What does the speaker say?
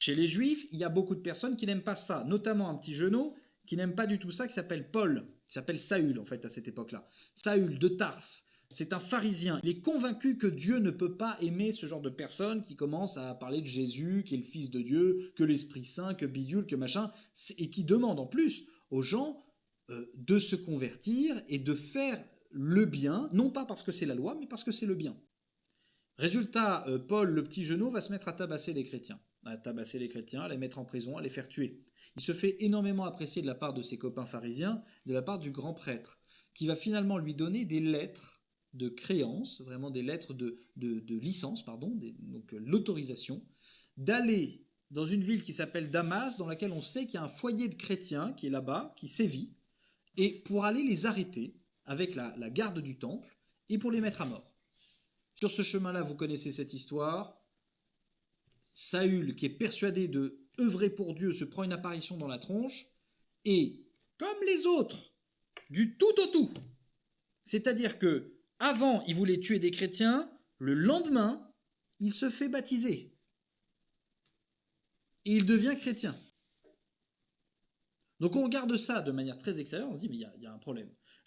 Chez les Juifs, il y a beaucoup de personnes qui n'aiment pas ça, notamment un petit genou qui n'aime pas du tout ça, qui s'appelle Paul, qui s'appelle Saül en fait à cette époque-là. Saül de Tarse, c'est un pharisien. Il est convaincu que Dieu ne peut pas aimer ce genre de personnes qui commencent à parler de Jésus, qui est le Fils de Dieu, que l'Esprit Saint, que bidule, que machin, et qui demande en plus aux gens de se convertir et de faire le bien, non pas parce que c'est la loi, mais parce que c'est le bien. Résultat, Paul, le petit genou, va se mettre à tabasser les chrétiens. À tabasser les chrétiens, à les mettre en prison, à les faire tuer. Il se fait énormément apprécier de la part de ses copains pharisiens, de la part du grand prêtre, qui va finalement lui donner des lettres de créance, vraiment des lettres de licence, pardon, donc l'autorisation, d'aller dans une ville qui s'appelle Damas, dans laquelle on sait qu'il y a un foyer de chrétiens qui est là-bas, qui sévit, et pour aller les arrêter avec la garde du temple, et pour les mettre à mort. Sur ce chemin-là, vous connaissez cette histoire. Saül, qui est persuadé de œuvrer pour Dieu, se prend une apparition dans la tronche, et, comme les autres, du tout au tout. C'est-à-dire que, avant, il voulait tuer des chrétiens, le lendemain, il se fait baptiser. Et il devient chrétien. Donc on regarde ça de manière très extérieure, on se dit, mais il y a un problème.